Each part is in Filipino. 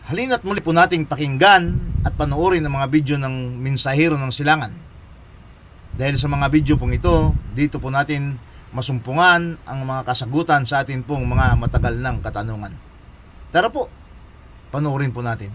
Halina't muli po nating pakinggan at panoorin ang mga video ng Mensahero ng Silangan. Dahil sa mga video pong ito, dito po natin masumpungan ang mga kasagutan sa atin pong mga matagal ng katanungan. Tara po, panoorin po natin.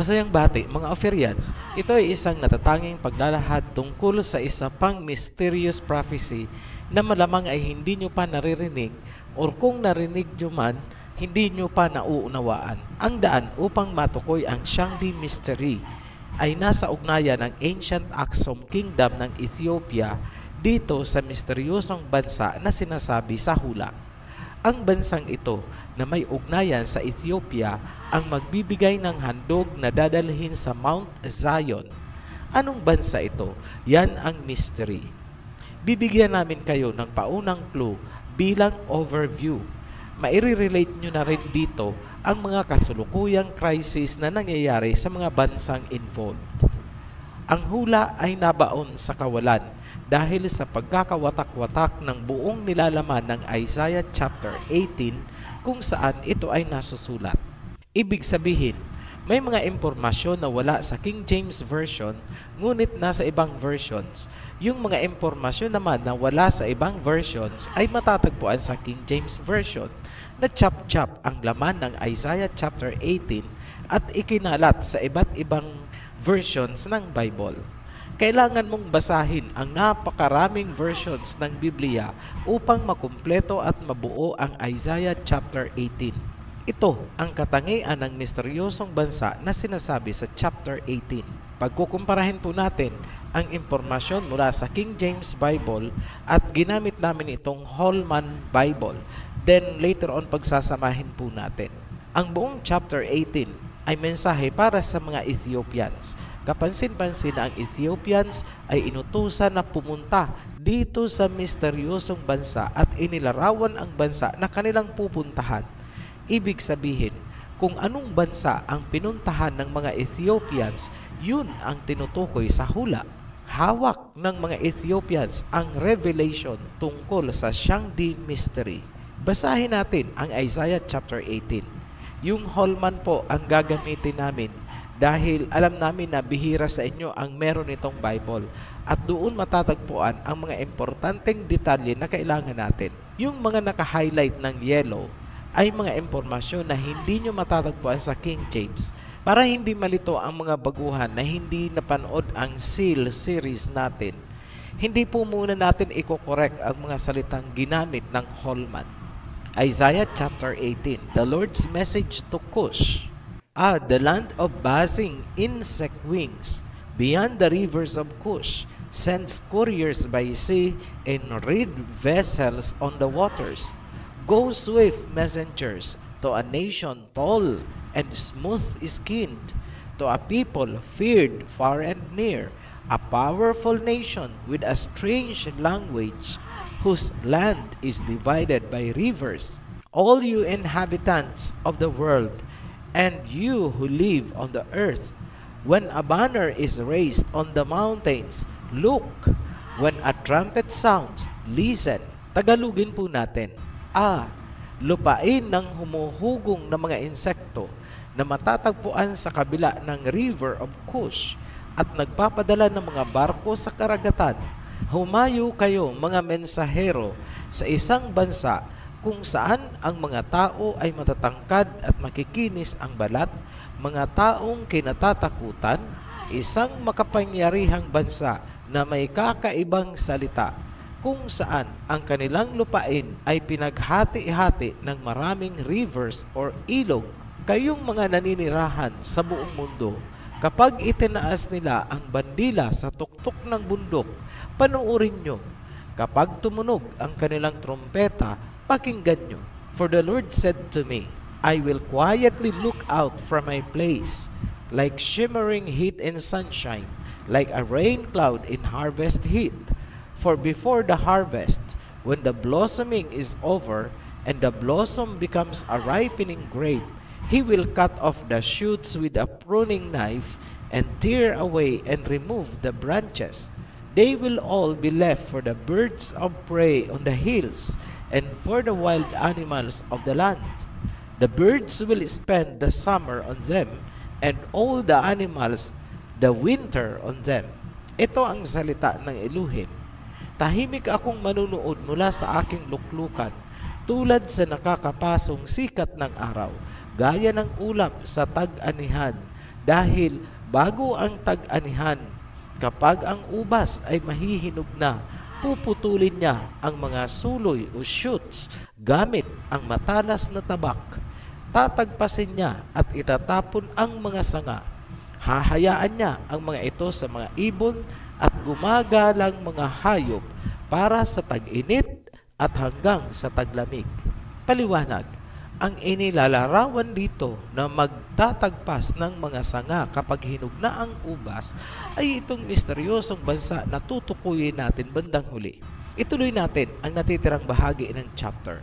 Masayang bati, mga Ophirians, ito ay isang natatanging paglalahad tungkol sa isa pang mysterious prophecy na malamang ay hindi nyo pa naririnig or kung narinig nyo man, hindi nyo pa nauunawaan. Ang daan upang matukoy ang Shangdi Mystery ay nasa ugnayan ng Ancient Aksum Kingdom ng Ethiopia dito sa misteryosong bansa na sinasabi sa hula. Ang bansang ito na may ugnayan sa Ethiopia ang magbibigay ng handog na dadalhin sa Mount Zion. Anong bansa ito? Yan ang mystery. Bibigyan namin kayo ng paunang clue bilang overview. Maire-relate nyo na rin dito ang mga kasulukuyang crisis na nangyayari sa mga bansang involved. Ang hula ay nabaon sa kawalan dahil sa pagkakawatak-watak ng buong nilalaman ng Isaiah chapter 18 kung saan ito ay nasusulat. Ibig sabihin, may mga impormasyon na wala sa King James Version ngunit nasa ibang versions. Yung mga impormasyon naman na wala sa ibang versions ay matatagpuan sa King James Version na chop-chop ang laman ng Isaiah chapter 18 at ikinalat sa iba't ibang versions ng Bible. Kailangan mong basahin ang napakaraming versions ng Biblia upang makumpleto at mabuo ang Isaiah chapter 18. Ito ang katangian ng misteryosong bansa na sinasabi sa chapter 18. Pagkukumparahin po natin ang impormasyon mula sa King James Bible at ginamit namin itong Holman Bible. Then later on pagsasamahin po natin. Ang buong chapter 18 ay mensahe para sa mga Ethiopians. Kapansin-pansin na ang Ethiopians ay inutusan na pumunta dito sa misteryosong bansa at inilarawan ang bansa na kanilang pupuntahan. Ibig sabihin, kung anong bansa ang pinuntahan ng mga Ethiopians, yun ang tinutukoy sa hula. Hawak ng mga Ethiopians ang revelation tungkol sa Shangdi Mystery. Basahin natin ang Isaiah chapter 18. Yung Holman po ang gagamitin namin dahil alam namin na bihira sa inyo ang meron nitong Bible at doon matatagpuan ang mga importanteng detalye na kailangan natin. Yung mga naka-highlight ng yellow ay mga impormasyon na hindi nyo matatagpuan sa King James para hindi malito ang mga baguhan na hindi napanood ang Seal series natin. Hindi po muna natin i-correct ang mga salitang ginamit ng Holman. Isaiah chapter 18, the Lord's message to Cush. The land of buzzing insect wings, beyond the rivers of Cush, sends couriers by sea and reed vessels on the waters. Go swift messengers to a nation tall and smooth-skinned, to a people feared far and near, a powerful nation with a strange language, whose land is divided by rivers. All you inhabitants of the world, and you who live on the earth, when a banner is raised on the mountains, look. When a trumpet sounds, listen. Tagalugin po natin. lupain ng humuhugong na mga insekto na matatagpuan sa kabila ng River of Cush at nagpapadala ng mga barko sa karagatan. Humayo kayo mga mensahero sa isang bansa kung saan ang mga tao ay matatangkad at makikinis ang balat, mga taong kinatatakutan, isang makapangyarihang bansa na may kakaibang salita, kung saan ang kanilang lupain ay pinaghati-hati ng maraming rivers or ilog. Kayong mga naninirahan sa buong mundo, kapag itinaas nila ang bandila sa tuktok ng bundok, panuorin nyo. Kapag tumunog ang kanilang trompeta, pakinggan nyo. For the Lord said to me, I will quietly look out from my place, like shimmering heat in sunshine, like a rain cloud in harvest heat. For before the harvest, when the blossoming is over, and the blossom becomes a ripening grape, He will cut off the shoots with a pruning knife and tear away and remove the branches. They will all be left for the birds of prey on the hills and for the wild animals of the land. The birds will spend the summer on them and all the animals the winter on them. Ito ang salita ng Elohim. Tahimik akong manunood mula sa aking luklukan, tulad sa nakakapasong sikat ng araw, gaya ng ulap sa tag-anihan, dahil bago ang tag-anihan, kapag ang ubas ay mahihinog na, puputulin niya ang mga suloy o shoots gamit ang matalas na tabak. Tatagpasin niya at itatapon ang mga sanga. Hahayaan niya ang mga ito sa mga ibon at gumagalang mga hayop para sa tag-init at hanggang sa taglamig. Paliwanag, ang inilalarawan dito na magtatagpas ng mga sanga kapag hinog na ang ubas ay itong misteryosong bansa na tutukuyin natin bandang huli. Ituloy natin ang natitirang bahagi ng chapter.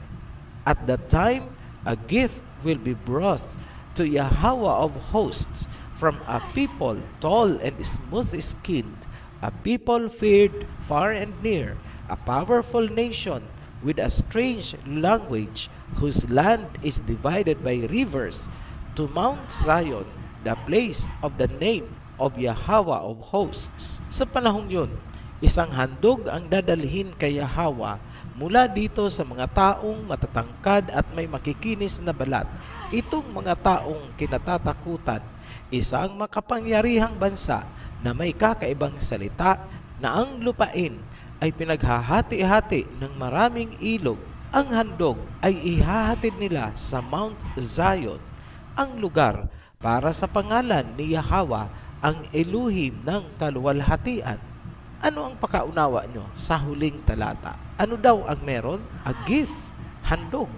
At that time, a gift will be brought to Yahweh of hosts from a people tall and smooth-skinned, a people feared far and near, a powerful nation with a strange language, whose land is divided by rivers, to Mount Zion, the place of the name of Yahweh of hosts. Sa panahong yun, isang handog ang dadalhin kay Yahweh mula dito sa mga taong matatangkad at may makikinis na balat. Itong mga taong kinatatakutan, isang makapangyarihang bansa na may kakaibang salita na ang lupain ay pinaghahati-hati ng maraming ilog. Ang handog ay ihahatid nila sa Mount Zion, ang lugar para sa pangalan ni Yahweh, ang Elohim ng kaluwalhatian. Ano ang pakaunawa nyo sa huling talata? Ano daw ang meron? A gift, handog.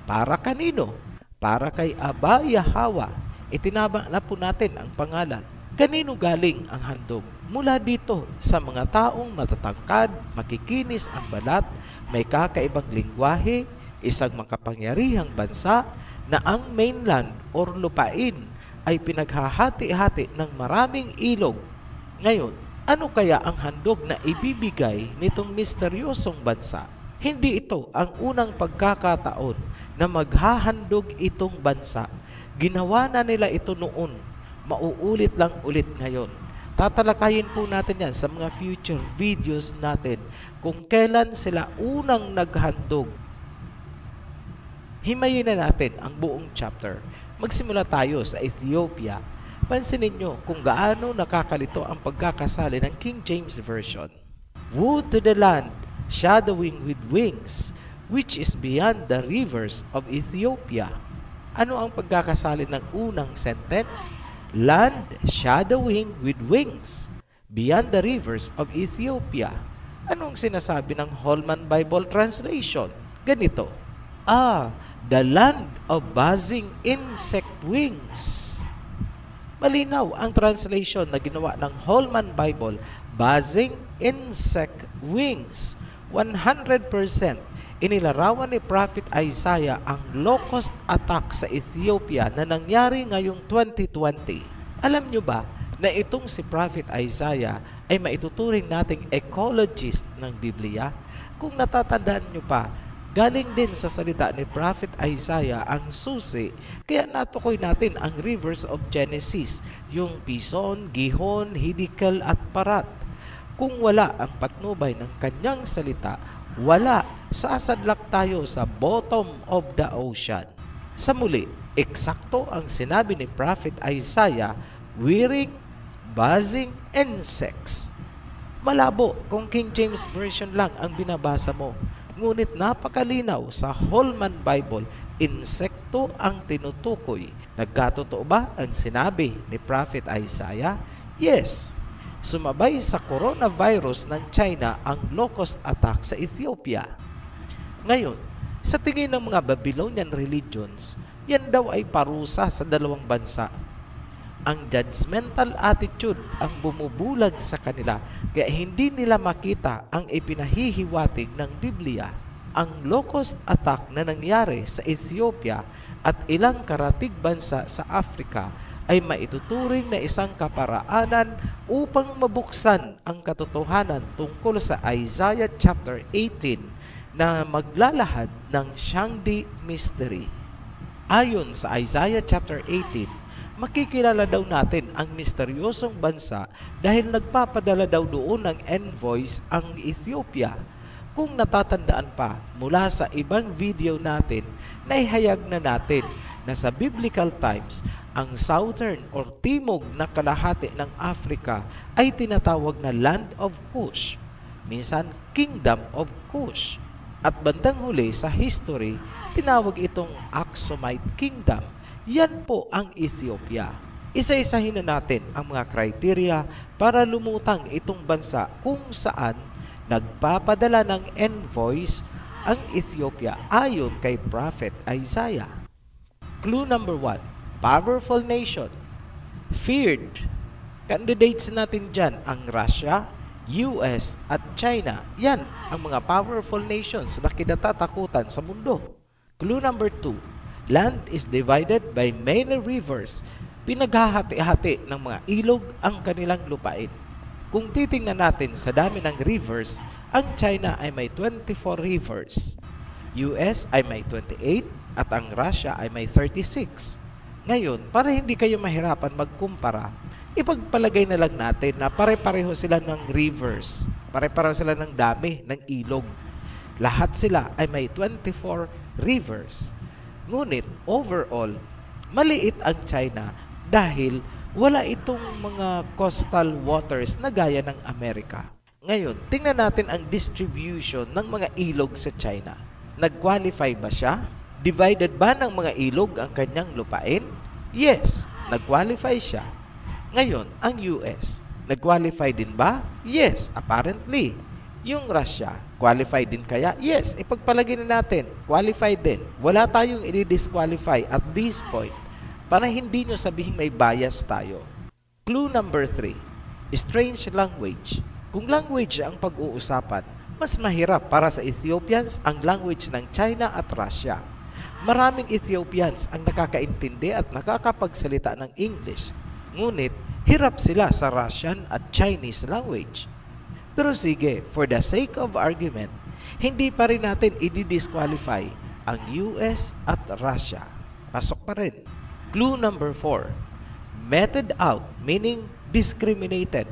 Para kanino? Para kay Aba Yahweh. Itinaba na po natin ang pangalan. Kanino galing ang handog? Mula dito sa mga taong matatangkad, makikinis ang balat, may kakaibang lingwahe, isang makapangyarihang bansa na ang mainland or lupain ay pinaghahati-hati ng maraming ilog. Ngayon, ano kaya ang handog na ibibigay nitong misteryosong bansa? Hindi ito ang unang pagkakataon na maghahandog itong bansa. Ginawa na nila ito noon. Mauulit lang ulit ngayon. Tatalakayin po natin yan sa mga future videos natin kung kailan sila unang naghandog. Himayin na natin ang buong chapter. Magsimula tayo sa Ethiopia. Pansinin nyo kung gaano nakakalito ang pagkakasali ng King James Version. Woe to the land shadowing with wings, which is beyond the rivers of Ethiopia. Ano ang pagkakasali ng unang sentence? Land shadowing with wings, beyond the rivers of Ethiopia. Anong sinasabi ng Holman Bible Translation? Ganito, the land of buzzing insect wings. Malinaw ang translation na ginawa ng Holman Bible, buzzing insect wings. 100% inilarawan ni Prophet Isaiah ang locust attack sa Ethiopia na nangyari ngayong 2020. Alam nyo ba na itong si Prophet Isaiah ay maituturing nating ecologist ng Biblia? Kung natatandaan nyo pa, galing din sa salita ni Prophet Isaiah ang susi, kaya natukoy natin ang rivers of Genesis, yung Pison, Gihon, Hiddekel at Parat. Kung wala ang patnubay ng kanyang salita, wala, sasadlak tayo sa bottom of the ocean. Sa muli, eksakto ang sinabi ni Prophet Isaiah, whirring, buzzing, and sex. Malabo kung King James Version lang ang binabasa mo. Ngunit napakalinaw sa Holman Bible, insekto ang tinutukoy. Nagkatotoo ba ang sinabi ni Prophet Isaiah? Yes. Sumabay sa coronavirus ng China ang locust attack sa Ethiopia. Ngayon, sa tingin ng mga Babylonian religions, yan daw ay parusa sa dalawang bansa. Ang judgmental attitude ang bumubulag sa kanila, kaya hindi nila makita ang ipinahihiwatig ng Biblia. Ang locust attack na nangyari sa Ethiopia at ilang karatig bansa sa Africa ay maituturing na isang kaparaanan upang mabuksan ang katotohanan tungkol sa Isaiah chapter 18 na maglalahad ng Shangdi Mystery. Ayon sa Isaiah chapter 18, makikilala daw natin ang misteryosong bansa dahil nagpapadala daw doon ng envoys ang Ethiopia. Kung natatandaan pa, mula sa ibang video natin, naihayag na natin na sa biblical times, ang southern or timog na kalahati ng Africa ay tinatawag na Land of Cush, minsan Kingdom of Cush. At bandang huli sa history, tinawag itong Aksumite Kingdom. Yan po ang Ethiopia. Isa-isahin na natin ang mga kriteria para lumutang itong bansa kung saan nagpapadala ng envoys ang Ethiopia ayon kay Prophet Isaiah. Clue number 1, powerful nation. Feared. Candidates natin dyan ang Russia, US at China. Yan ang mga powerful nations na kinatatakutan sa mundo. Clue number 2, land is divided by many rivers. Pinaghahati-hati ng mga ilog ang kanilang lupain. Kung titingnan natin sa dami ng rivers, ang China ay may 24 rivers. US ay may 28 at ang Russia ay may 36. Ngayon, para hindi kayo mahirapan magkumpara, ipagpalagay na lang natin na pare-pareho sila ng rivers. Pare-pareho sila ng dami ng ilog. Lahat sila ay may 24 rivers. Ngunit overall, maliit ang China dahil wala itong mga coastal waters na gaya ng Amerika. Ngayon, tingnan natin ang distribution ng mga ilog sa China. Nag-qualify ba siya? Divided ba ng mga ilog ang kanyang lupain? Yes, nag-qualify siya. Ngayon, ang US, nag-qualify din ba? Yes, apparently. Yung Russia, qualified din kaya? Yes, ipagpalagay na natin, qualified din. Wala tayong i-disqualify at this point para hindi nyo sabihin may bias tayo. Clue number 3, strange language. Kung language ang pag-uusapan, mas mahirap para sa Ethiopians ang language ng China at Russia. Maraming Ethiopians ang nakakaintindi at nakakapagsalita ng English. Ngunit, hirap sila sa Russian at Chinese language. Pero sige, for the sake of argument, hindi pa rin natin i-disqualify ang US at Russia. Pasok pa rin. Clue number 4. Meted out, meaning discriminated,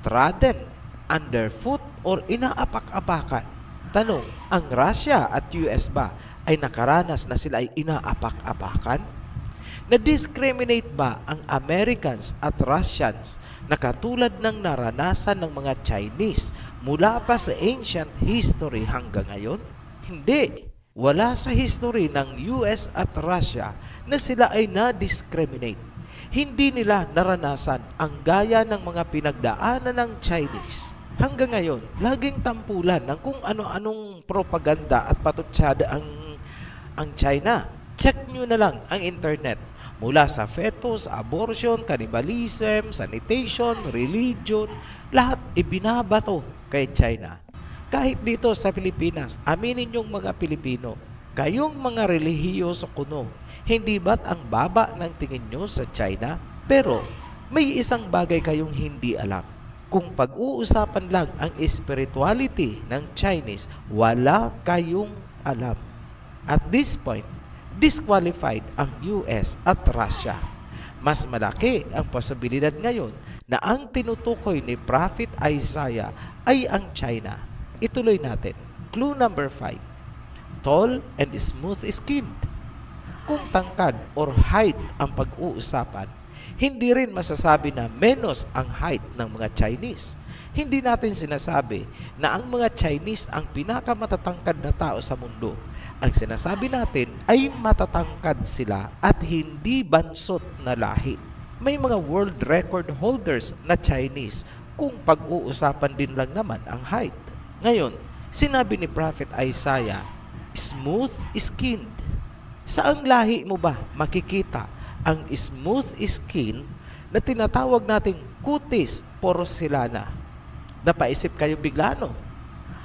trodden, underfoot, or inaapak-apakan. Tanong, ang Russia at US ba ay nakaranas na sila ay inaapak-apakan? Na-discriminate ba ang Americans at Russians na katulad ng naranasan ng mga Chinese mula pa sa ancient history hanggang ngayon? Hindi. Wala sa history ng US at Russia na sila ay na-discriminate. Hindi nila naranasan ang gaya ng mga pinagdaanan ng Chinese. Hanggang ngayon, laging tampulan ng kung ano-anong propaganda at patutsada ang China. Check nyo na lang ang internet. Mula sa fetus, abortion, cannibalism, sanitation, religion, lahat ibinabato kay China. Kahit dito sa Pilipinas, aminin yung mga Pilipino, kayong mga relihiyoso kuno, hindi ba't ang baba ng tingin nyo sa China? Pero may isang bagay kayong hindi alam. Kung pag-uusapan lang ang spirituality ng Chinese, wala kayong alam. At this point, disqualified ang US at Russia. Mas malaki ang posibilidad ngayon na ang tinutukoy ni Prophet Isaiah ay ang China. Ituloy natin. Clue number 5. Tall and smooth-skinned. Kung tangkad or height ang pag-uusapan, hindi rin masasabi na menos ang height ng mga Chinese. Hindi natin sinasabi na ang mga Chinese ang pinakamatatangkad na tao sa mundo. Ang sinasabi natin ay matatangkad sila at hindi bansot na lahi. May mga world record holders na Chinese kung pag-uusapan din lang naman ang height. Ngayon, sinabi ni Prophet Isaiah, smooth-skinned. Saang lahi mo ba makikita ang smooth skin na tinatawag nating cutis porcellana? Napaisip kayo bigla, no?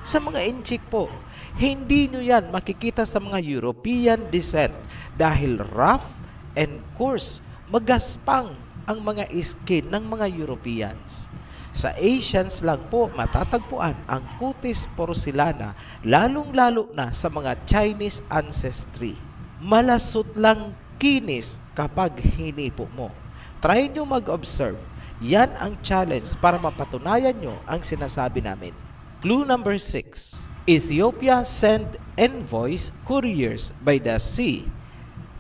Sa mga inchik po, hindi nyo yan makikita sa mga European descent dahil rough and coarse, magaspang ang mga skin ng mga Europeans. Sa Asians lang po matatagpuan ang cutis porcellana, lalong-lalo na sa mga Chinese ancestry. Malasot lang kinis kapag hinipo mo. Try nyo mag-observe. Yan ang challenge para mapatunayan nyo ang sinasabi namin. Clue number 6. Ethiopia sent envoys couriers by the sea.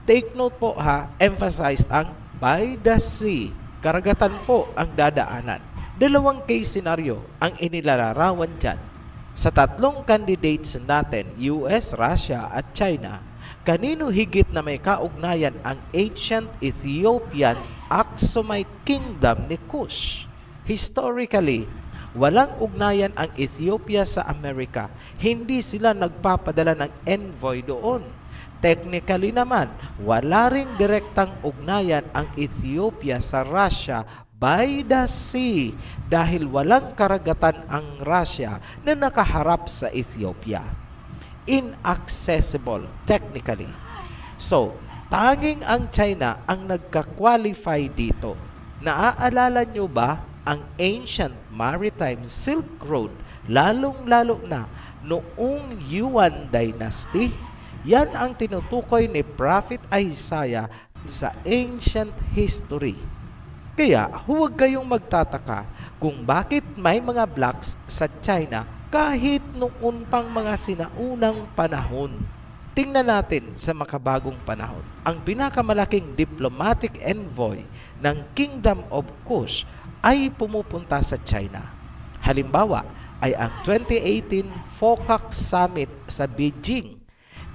Take note po ha, emphasized ang by the sea. Karagatan po ang dadaanan. Dalawang case scenario ang inilalarawan dyan. Sa tatlong candidates natin, US, Russia at China, kanino higit na may kaugnayan ang ancient Ethiopian Aksumite Kingdom ni Kush? Historically, walang ugnayan ang Ethiopia sa Amerika. Hindi sila nagpapadala ng envoy doon. Technically naman, wala ring direktang ugnayan ang Ethiopia sa Russia by the sea dahil walang karagatan ang Russia na nakaharap sa Ethiopia. Inaccessible technically. So, tanging ang China ang nagka-qualify dito. Naaalala nyo ba ang ancient maritime Silk Road, lalong-lalo na noong Yuan Dynasty? Yan ang tinutukoy ni Prophet Isaiah sa ancient history. Kaya huwag kayong magtataka kung bakit may mga blocks sa China kahit noon pang mga sinaunang panahon. Tingnan natin sa makabagong panahon. Ang pinakamalaking diplomatic envoy ng Kingdom of Kush ay pumupunta sa China. Halimbawa ay ang 2018 FOCAC Summit sa Beijing.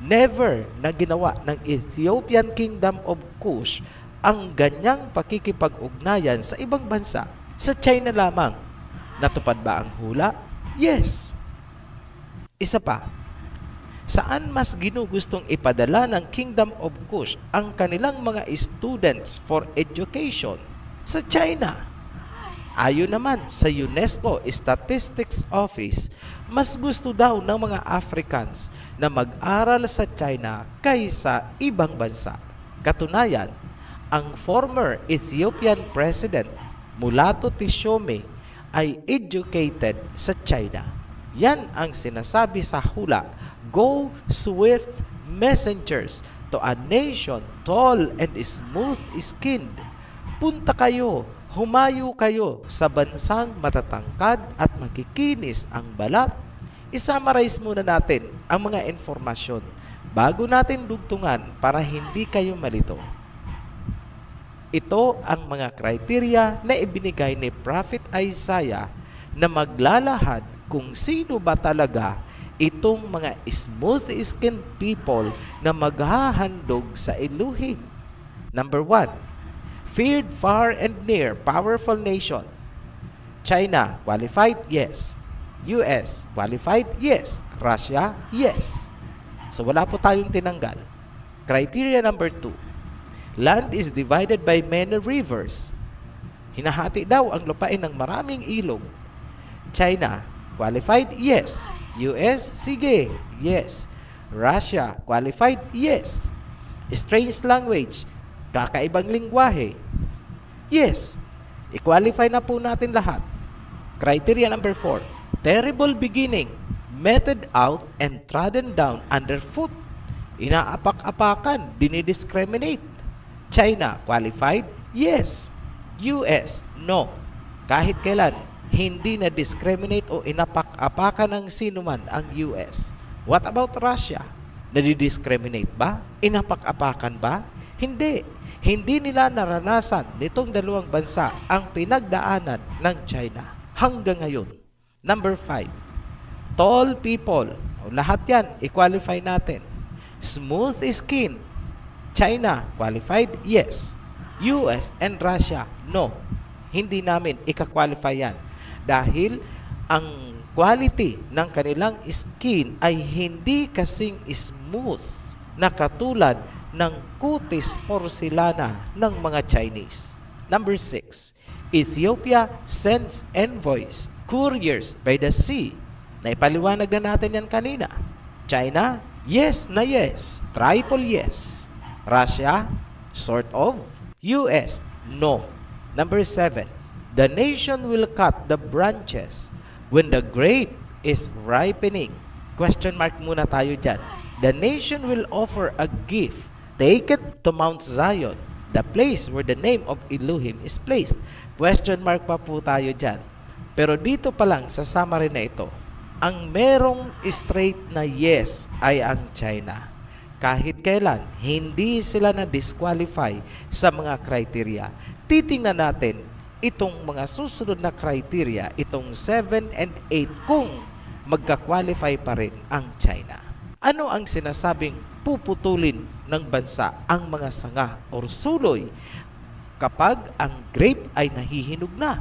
Never na ginawa ng Ethiopian Kingdom of Kush ang ganyang pakikipag-ugnayan sa ibang bansa. Sa China lamang. Natupad ba ang hula? Yes. Isa pa, saan mas ginugustong ipadala ng Kingdom of Kush ang kanilang mga students for education? Sa China. Ayon naman sa UNESCO Statistics Office, mas gusto daw ng mga Africans na mag-aral sa China kaysa ibang bansa. Katunayan, ang former Ethiopian President Mulatu Teshome ay educated sa China. Yan ang sinasabi sa hula, go swift messengers to a nation tall and smooth-skinned. Punta kayo, humayo kayo sa bansang matatangkad at makikinis ang balat. I-summarize muna natin ang mga informasyon bago natin dugtungan para hindi kayo malito. Ito ang mga kriteria na ibinigay ni Prophet Isaiah na maglalahad kung sino ba talaga itong mga smooth-skinned people na maghahandog sa Elohim. Number 1, feared far and near, powerful nation. China, qualified? Yes. US, qualified? Yes. Russia? Yes. So wala po tayong tinanggal. Criteria number 2, land is divided by many rivers. Hinahati daw ang lupain ng maraming ilog. China, qualified? Yes. US, sige. Yes. Russia, qualified? Yes. Strange language, kakaibang lingwahe. Yes. I-qualify na po natin lahat. Criteria number 4, terrible beginning, meted out and trodden down underfoot. Inaapak-apakan, dinidiscriminate. China, qualified? Yes. US, no. Kahit kailan, hindi na discriminate o inapak-apakan ng sinuman ang US. What about Russia? Nadidiscriminate ba? Inapak-apakan ba? Hindi. Hindi nila naranasan nitong dalawang bansa ang pinagdaanan ng China hanggang ngayon. Number 5. Tall people. O, lahat yan, i-qualify natin. Smooth skin. China, qualified? Yes. US and Russia, no. Hindi namin ika-qualify yan. Dahil ang quality ng kanilang skin ay hindi kasing smooth na katulad ng kutis porcelana ng mga Chinese. Number 6. Ethiopia sends envoys, couriers by the sea. Naipaliwanag na natin yan kanina. China, yes na yes. Triple yes. Russia, sort of. US, no. Number 7. The nation will cut the branches when the grape is ripening. Question mark muna tayo dyan. The nation will offer a gift. Take it to Mount Zion, the place where the name of Elohim is placed. Question mark pa po tayo dyan. Pero dito pa lang sa summary na ito, ang merong straight na yes ay ang China. Kahit kailan, hindi sila na-disqualify sa mga criteria. Titingnan natin itong mga susunod na criteria, itong 7 and 8, kung magka-qualify pa rin ang China. Ano ang sinasabing puputulin ng bansa ang mga sanga o suloy kapag ang grape ay nahihinog na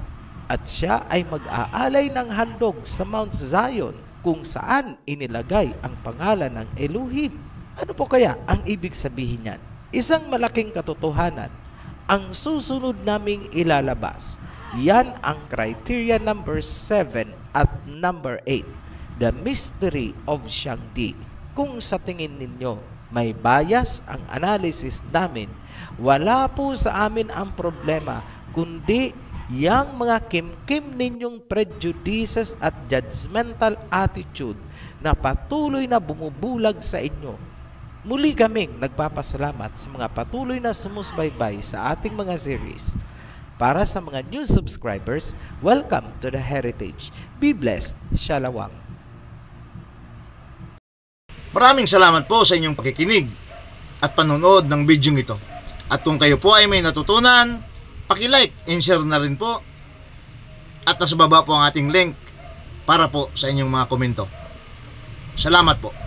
at siya ay mag-aalay ng handog sa Mount Zion kung saan inilagay ang pangalan ng Elohim? Ano po kaya ang ibig sabihin niyan? Isang malaking katotohanan ang susunod naming ilalabas. Yan ang criteria number 7 at number 8. The mystery of Shangdi. Kung sa tingin ninyo may bias ang analysis namin, wala po sa amin ang problema, kundi yang mga kimkim ninyong prejudices at judgmental attitude na patuloy na bumubulag sa inyo. Muli kaming nagpapasalamat sa mga patuloy na sumusbaybay sa ating mga series. Para sa mga new subscribers, welcome to the Heritage. Be blessed. Shalom. Maraming salamat po sa inyong pakikinig at panonood ng video ito. At kung kayo po ay may natutunan, paki-like and share na rin po. At nasa baba po ang ating link para po sa inyong mga komento. Salamat po.